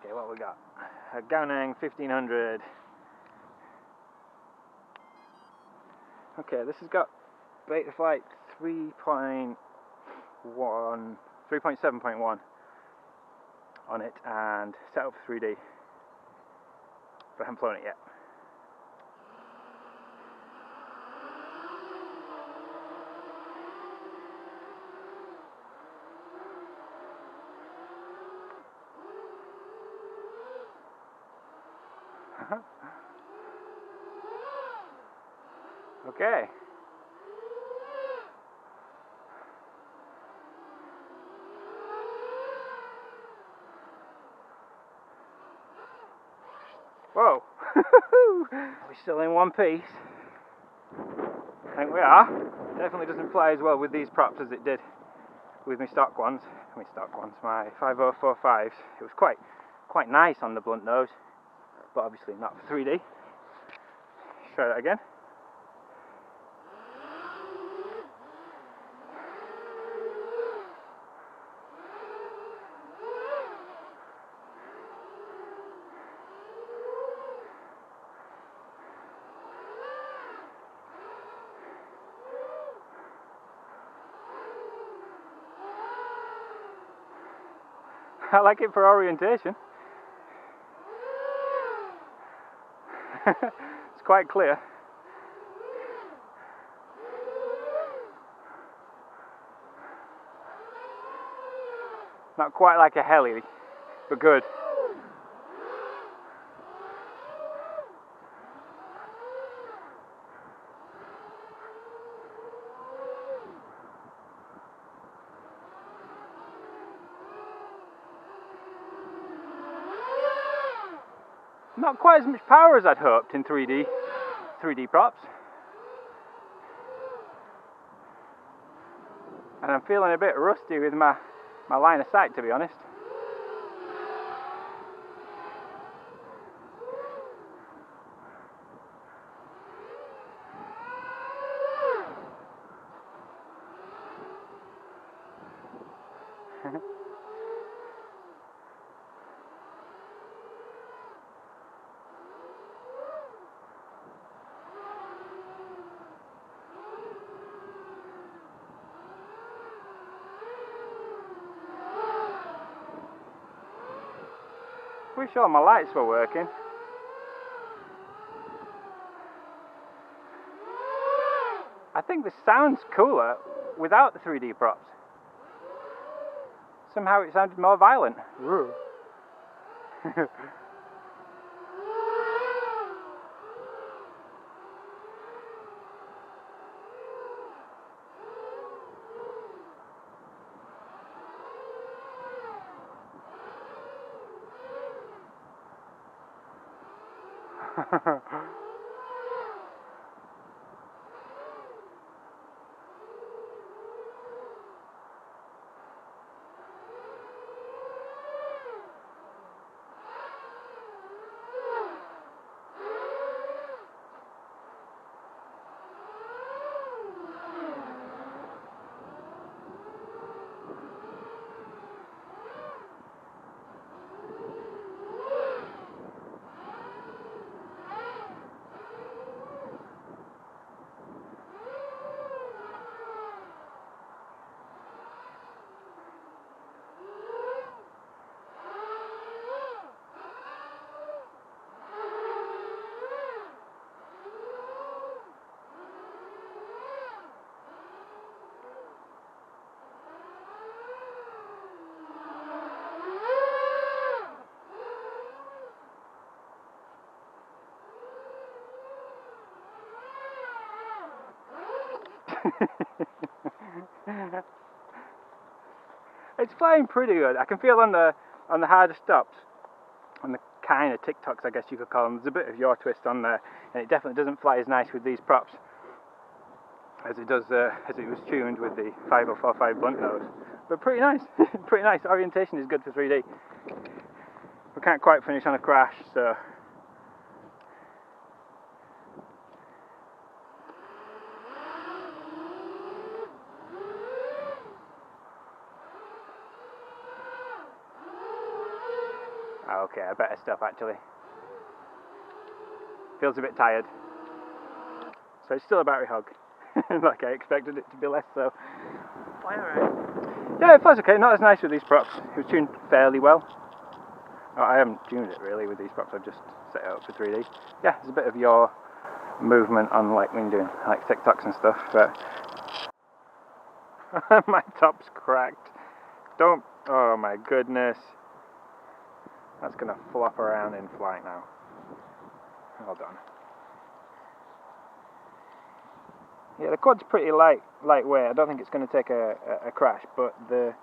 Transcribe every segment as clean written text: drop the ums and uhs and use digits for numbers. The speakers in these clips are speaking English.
Okay, what we got? A Gaoneng 1500. Okay, this has got beta flight 3.7.1 on it and set up for 3D, but I haven't flown it yet. Okay. Whoa! We're still in one piece. I think we are. Definitely doesn't fly as well with these props as it did with my stock ones. My 5045s. It was quite nice on the blunt nose, but obviously not for 3D. Try that again. I like it for orientation. It's quite clear. Not quite like a heli, but good. Not quite as much power as I'd hoped in 3D props. And I'm feeling a bit rusty with my line of sight, to be honest. Pretty sure my lights were working. I think this sounds cooler without the 3D props. Somehow it sounded more violent. It's flying pretty good. I can feel on the harder stops, on the kind of TikToks I guess you could call them, there's a bit of yaw twist on there, and it definitely doesn't fly as nice with these props as it does as it was tuned with the 5045 blunt nose. But pretty nice, pretty nice. Orientation is good for 3D. We can't quite finish on a crash, so. Okay, I better stop actually. Feels a bit tired. So it's still a battery hog. Like I expected it to be less so. Alright. Yeah, it flies okay, not as nice with these props. It was tuned fairly well. Oh, I haven't tuned it really with these props, I've just set it up for 3D. Yeah, there's a bit of yaw movement on like when you're doing like TikToks and stuff, but my top's cracked. Don't, oh my goodness. That's gonna flop around in flight now. Hold on. Yeah, the quad's pretty lightweight. I don't think it's going to take a crash, but the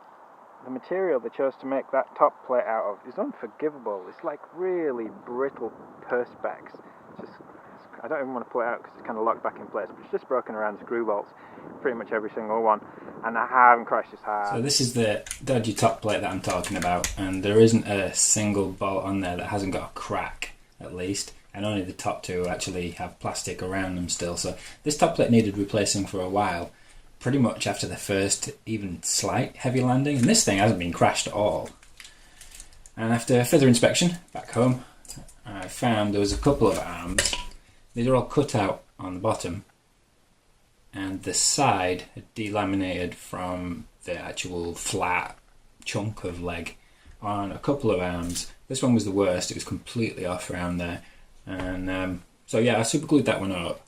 material they chose to make that top plate out of is unforgivable. It's like really brittle perspex. I don't even want to pull it out because it's kind of locked back in place, but it's just broken around screw bolts, pretty much every single one, and I haven't crashed this hard. So this is the dodgy top plate that I'm talking about, and there isn't a single bolt on there that hasn't got a crack, at least. And only the top two actually have plastic around them still. So this top plate needed replacing for a while, pretty much after the first even slight heavy landing. And this thing hasn't been crashed at all. And after further inspection back home, I found there was a couple of arms. These are all cut out on the bottom, and the side had delaminated from the actual flat chunk of leg on a couple of arms. This one was the worst. It was completely off around there. And so yeah, I super glued that one up.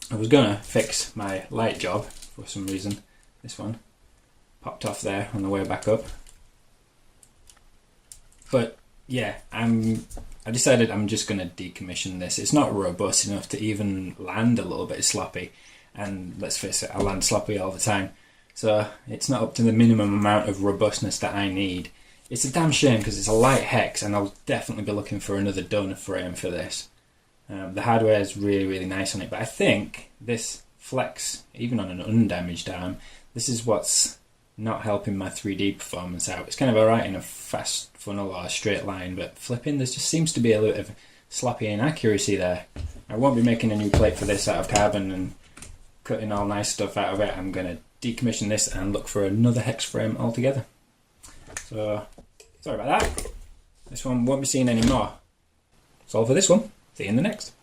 I was gonna fix my light job for some reason. This one popped off there on the way back up. But yeah, I decided I'm just gonna decommission this. It's not robust enough to even land a little bit sloppy, and let's face it, I land sloppy all the time. So it's not up to the minimum amount of robustness that I need. It's a damn shame because it's a light hex, and I'll definitely be looking for another donor frame for this. The hardware is really, really nice on it, but I think this flex, even on an undamaged arm, this is what's not helping my 3D performance out. It's kind of alright in a fast funnel or a straight line, but flipping, there just seems to be a little bit of sloppy inaccuracy there. I won't be making a new plate for this out of carbon and cutting all nice stuff out of it. I'm going to decommission this and look for another hex frame altogether. So, sorry about that. This one won't be seen anymore. That's all for this one. See you in the next.